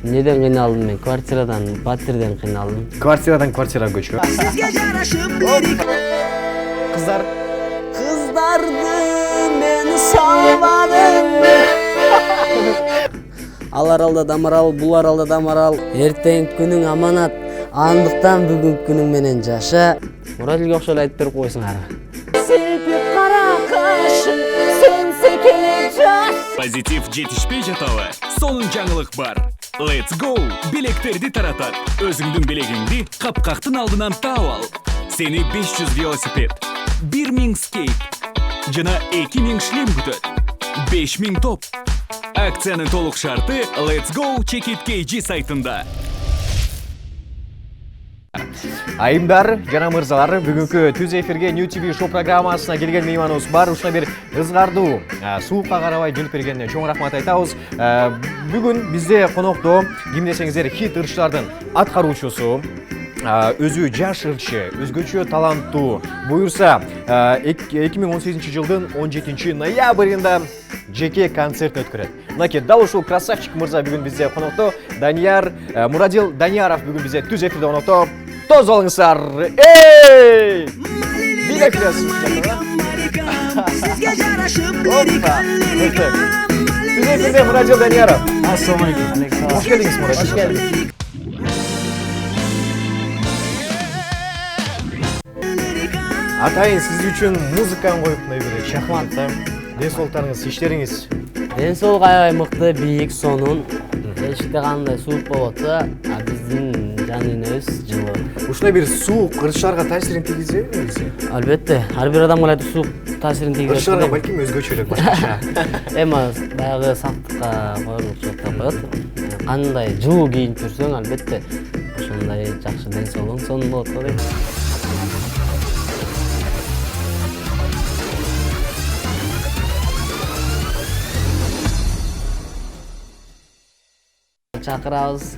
Неден кыйналдым мен? Квартирадан, батирден кыйналдым. Квартирадан квартирага көчүү. Кыздарды мен салбадым. Ал аралда дамарал, бул аралда дамарал. Эртең күнүң аманат. Андыктан бүгүнкү күнүң менен жаша. Мурадилге окшой айтып берип койсуңар. Серпип кара кашың, сөнсө келе жаш. Позитив жетишпей жатабы? Сонун жаңылык бар. Let's go! Билектерди таратат. Өзүңдүн билегиңди капкактын алдынан таап ал. Сени 500 велосипед, 1000 скейт жана 2000 шлем күтөт. 5000 топ. Акциянын толук шарты Let's Go Check It KG сайтында. Айымдар, жана мырзалар, бүгүнкү түз эфирге New TV шоу программасына келген мейманыбыз бар. Ушуна бир ызгардуу, суукка карабай жүрүп бергенине чоң рахмат айтабыз. Бүгүн бизде конокто ким десеңиздер хит ырчтардын аткаруучусу, өзү жаш ырчы, өзгөчө таланттуу. Буюрса, 2018 жылдын 17 ноябрында жеке концерт өткөрөт. Мынакей дал ушул красавчик мырза бүгүн бизде конокто. Данияр, Мурадил Данияров бүгүн бизде түз эфирде конокто. Тоз болуңуздар. Эй! Билеклес. Түз эфирде Мурадил Данияров. Ассалаумалейкум. Хош келдиңиз, Мурадил. Хош келдик. Атайын сиз үчүн музыканы коюп бир шахмат. Денсаулыктарыңыз, иштериңиз. Денсаулык аябай мыкты, бийик, сонун. Эшикте кандай суук болуп атса, биздин жан дүйнөбүз жылуу. Ушундай бир суук ырчтарга таасирин тийгизеби негизи? Албетте, ар бир адамга эле суук таасирин тийгизет. Ырчтарга балким өзгөчөлүк башкача. Эми баягы сактыкка коюлуп жатып коет. Кандай жылуу кийинип жүрсөң, албетте ошондой жакшы денсаулыгың сонун болот го дейм. Чакырабыз.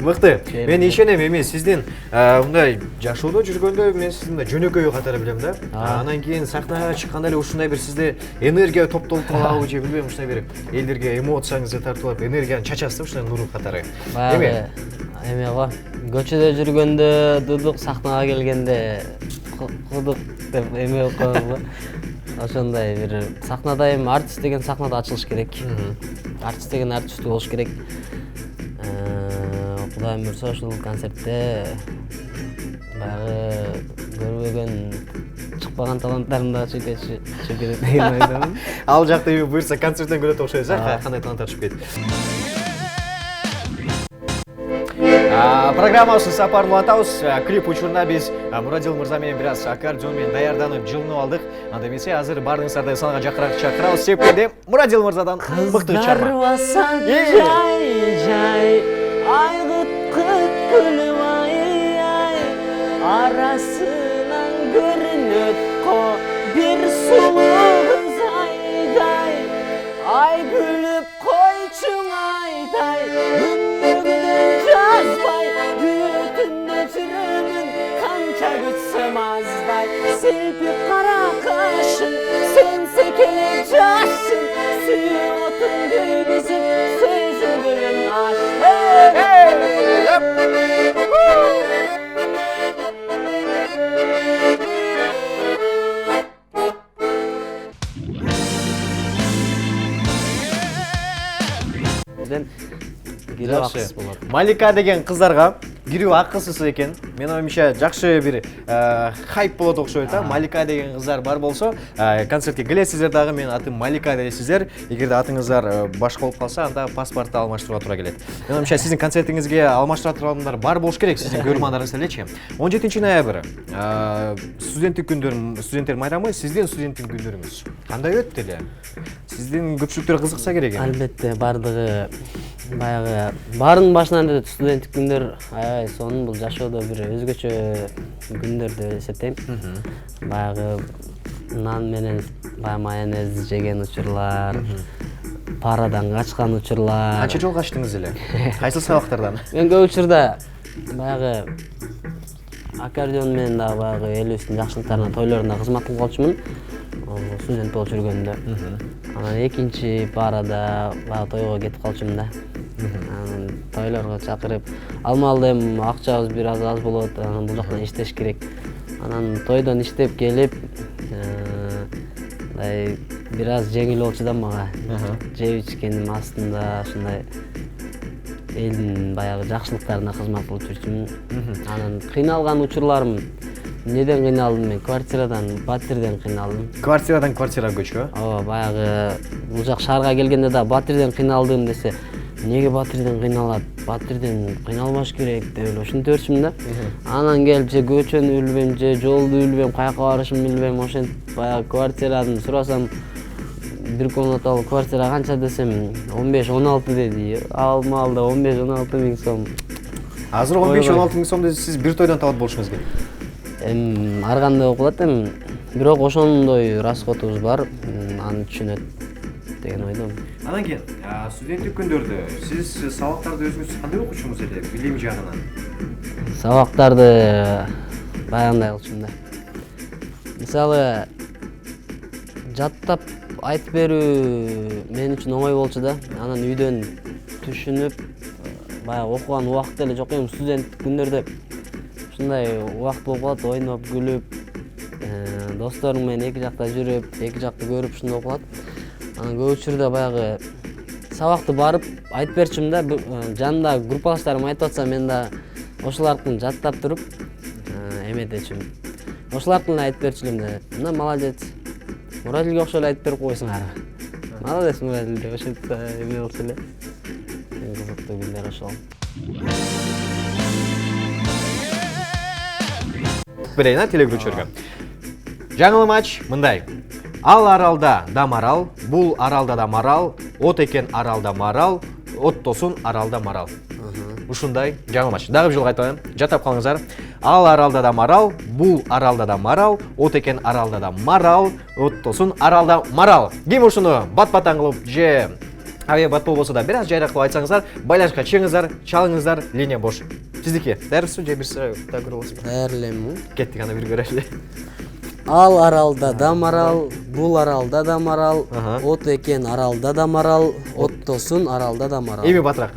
Мыкты. Мен ишенем эми сиздин мындай жашоодо жүргөндө мен сиздин жөнөкөй катары билем да. Анан кийин сахнага чыкканда эле ушундай бир сизде энергия топтолуп калабы же билбейм, ушундай бир элдерге эмоцияңызды тартып алып, энергияны чачасыз да ушундай нур катары. Эме го. Көчөдө жүргөндө дудук, сахнага келгенде кудук деп эме болуп калабы. Ошондой бир сахнада эми артист деген сахнада ачылыш керек. Артист деген артист болуш керек. Кудайым буйрса ушул концертте баягы көрбөгөн чыкпаган таланттарым да чыгып деген ойдомун. Ал жакта буйрса концерттен көрөт окшойбуз, кандай таланттар чыгып кетти. Программабызды сапарлатабыз. Клип учурунда биз Мурадил мырза менен бир аз аккордеон менен даярданып, жылынып алдык. Анда эмесе азыр баарыңыздарды санага жакыраак чакырабыз. Сепкенде Мурадил мырзадан мыкты чарма. Кыздар жай, айгыт күлүп ай, арасынан көрүнөт ко бир сулуу кыз айдай, ай күлүп койчуң айдай, күндөгүнөн жазбай, бүтүндө жүрөмүн канча күтсөм аздай, серпип кара кашың, сөнсө келе жашың, сүйүп отун күйгүзүп, сезимдерин аш. Кирүү акысыз болот. Малика деген кыздарга кирүү акысыз экен. Мен оюмча жакшы бир хайп болот окшойт. Малика деген кыздар бар болсо, концертке келесиздер дагы. Менин атым Малика десиздер. Эгерде атыңыздар башка болуп калса, анда паспортты алмаштырууга туура келет. Мен оюмча сиздин концертиңизге алмаштыра тургандар бар болуш керек, сиздин көрөрмандарыңыз элечи. 17 ноябрь студенттик күндөр, студенттер майрамы, сиздин студенттик күндөрүңүз кандай өттү эле? Сиздин көпчүлүктөр кызыкса керек эми. Албетте, бардыгы баягы баарынын башынан эле студенттик күндөр аябай сонун, бул жашоодо бир өзгөчө күндөр деп эсептейм. Баягы нан менен майонез жеген учурлар, парадан качкан учурлар. Канча жол качтыңыз эле? Кайсыл сабактардан? Мен көп учурда баягы аккордеон менен да баягы элибиздин жакшылыктарына, тойлорунда кызмат кылып калчумун. Студент болуп жүргөндө. Анан экинчи парада баягы тойго кетип калчумун да. тойлорго чакырып, алмалды эми акчабыз бир аз болот, анан бул жактан иштеш керек. Анан тойдон иштеп келип, мындай бир аз жеңил болчу да мага. Жеп ичкеним астында ушундай элдин баягы жакшылыктарына кызмат кылып жүрчүмүн. Анан кыйналган учурларым, неден кыйналдым мен? Квартирадан, батирден кыйналдым. Квартирадан квартирага көчкө? Ооба, баягы бул жак шаарга келгенде да батирден кыйналдым десе, неге батирден кыйналат? Батирден кыйналбаш керек деп эле ушинтип өрчүмүн да. Анан келип же көчөнү билбейм, же жолду билбейм, каяка барышымды билбейм, ошентип баягы квартираны сурасам, бир комнаталуу квартира канча десем 15-16 деди. Алмалда 15-16 миң сом. Азыр 15-16 миң сомду сиз бир тойдон табат болушуңуз керек. Ар кандай окулат эми, бирок ошондой расходубуз бар, аны түшүнөт деген ойдомун. Анан кийин студенттик күндөрдө сиз сабактарды өзүңүз кандай окучумуз эле, билим жагынан? Сабактарды баягындай кылчумун да. Мисалы, жаттап айтып берүү мен үчүн оңой болчу да. Анан үйдөн түшүнүп, баягы окуган убакыт эле жок эми, студенттик күндөрдө ушундай убакыт болуп калат, ойноп, күлүп, досторум менен эки жакта жүрүп, эки жакты көрүп ушундай окулат. Анан көп учурда баягы сабакты барып айтып берчүмүн да, жанымда группалаштарым айтып атса мен да ошолардын жаттап туруп эметечүмүн. Ошолардын айтып берчүмүн да. Мына молодец. Муралилге окшой эле айтып берип койсуңар. Молодец Муралил деп ошентип эме болчу эле. Кызыктуу күндөр ошол. Берейин телегручурга. Жаңылы матч мындай. Ал аралда да марал, бул аралда да марал, от экен аралда марал, от тосун аралда марал. Ушундай жаңы матч. Дагы бир жолу айтайын. Жаттап калыңыздар. Ал аралда да марал, бул аралда да марал, от экен аралда да марал, от тосун аралда марал. Ким ушуну бат-батан кылып же авиа батбол болсо да бир аз жайрак кылып айтсаңыздар, байлашка чыгыңыздар, чалыңыздар, линия бош. Сиздики даярсызбы же бир сыра да көрө аласызбы? Даярмын. Кеттик аны бир көрөлү. Ал аралда да марал, бул аралда да марал, от экен аралда да марал, от тосун аралда да марал. Эми батыраак.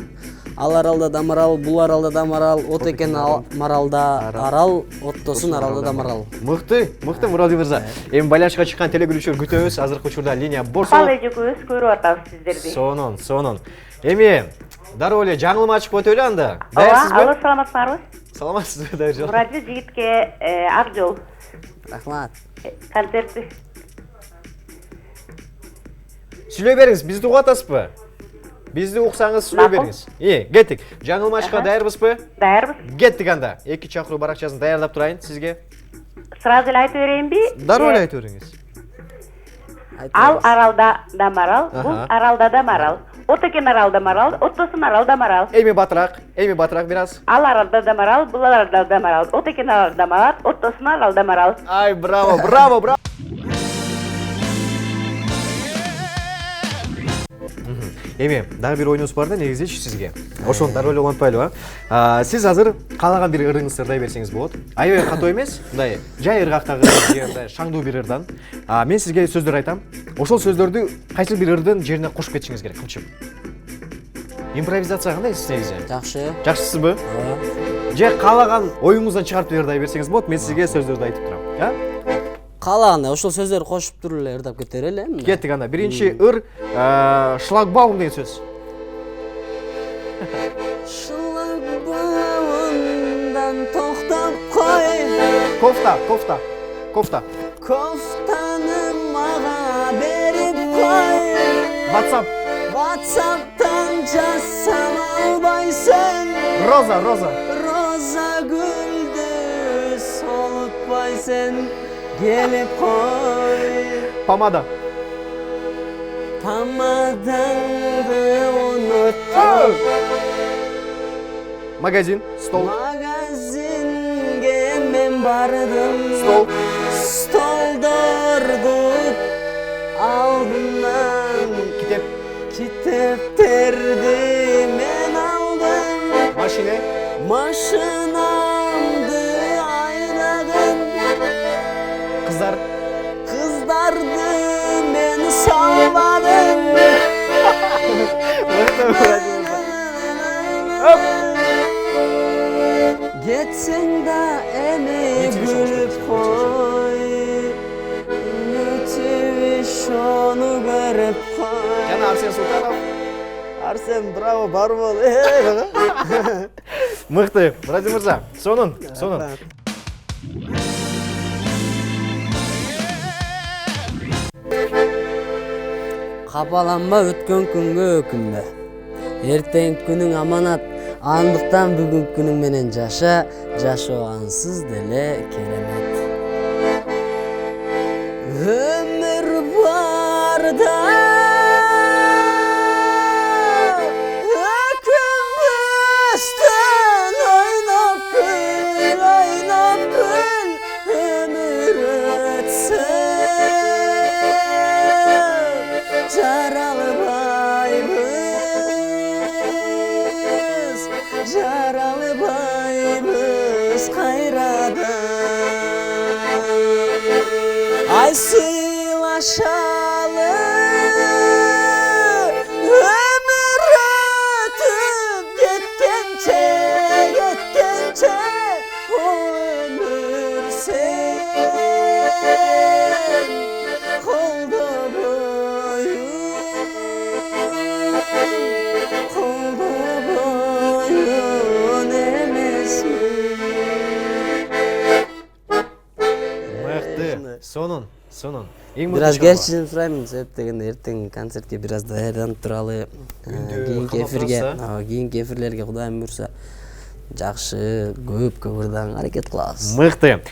Ал аралда да марал, бул аралда да марал, от экен маралда арал, от тосун аралда да марал. Мыкты Муралил мырза. Эми байланышка чыккан телегөрүүчүлөр күтөбүз. Азыркы учурда линия бош. Ал эжекөбүз көрүп атабыз сиздерди. Сонун. Эми дароо эле жаңыл матч өтөлү анда. Даярсызбы? Алла саламатсыңарбы? Саламатсызбы, дайыр жол. Муралил жигитке ак жол. Рахмат. Концертти. Сүйлөй бериңиз, бизди угуп атасызбы? Бизди уксаңыз сүйлөй бериңиз. Кеттик. Жаңыл матчка даярбызбы? Даярбыз. Кеттик анда. Эки чакыруу баракчасын даярдап турайын сизге. Сразу эле айтып берейинби? Дароо эле айтып бериңиз. Ал аралда да марал, бул аралда да марал. От экен аралда марал, от тосун аралда марал. Эми батыраак бир аз. Ал аралда да марал, бул аралда да марал. От экен аралда марал, от тосун аралда марал. Ай, браво. Эми дагы бир оюнубуз бар да негизичи сизге. Ошону дароо эле улантпайлыбы? Сиз азыр каалаган бир ырыңызды ырдай берсеңиз болот. Аябай катуу эмес, мындай жай ыргактагы же мындай шаңдуу бир ырдан. Мен сизге сөздөр айтам. Ошол сөздөрдү кайсы бир ырдын жерине кошуп кетишиңиз керек, кымчып. Импровизация кандай сиз негизи? Жакшы. Жакшысызбы? Же каалаган оюңуздан чыгарып ырдай берсеңиз болот. Мен сизге сөздөрдү айтып турам. Каалагандай ошол сөздөрдү кошуп туруп эле ырдап кетер эле. Кеттик анда. Биринчи ыр шлагбаум деген сөз. Шлагбаумдан токтоп кой. Кофта. Кофтаны мага берип кой. WhatsApp'tan жазсам албайсың. Роза. Роза гүлдү солутпайсың. Gelip koy. Pamadаңды unuttum. Magazin, stol. Magazinge men bardым. Stoldardı aldından. Kitapterdi men aldım. Maşinamdı aynadım. Kızdardı beni salladın. кетсең да эми күлүп кой ошону көрүп кой Жана Арсен Султанов. Арсен браво бар бол Мыкты, Муради мырза. Сонун. Капаланба өткөн күнгө өкүнбө. Эртең күнүң аманат, андыктан бүгүнкү күнүң менен жаша, жашоо ансыз деле керемет. Өмүр барда өкүнбөстөн ойноп күл, өмүр өтсө жаралбайбыз кайрадан ай сыйлашалы өмүр өтүп кеткенче өмүр сен колдо боюн Мыкты. Сонун. Эң мыкты Biraz чалгы. кешірім сұраймын, себеп дегенде ертең концертке biraz даярданып туралы. Кийинки эфирлерге Кудайым буйрса жакшы, көп ырдан аракет кылабыз. Мыкты.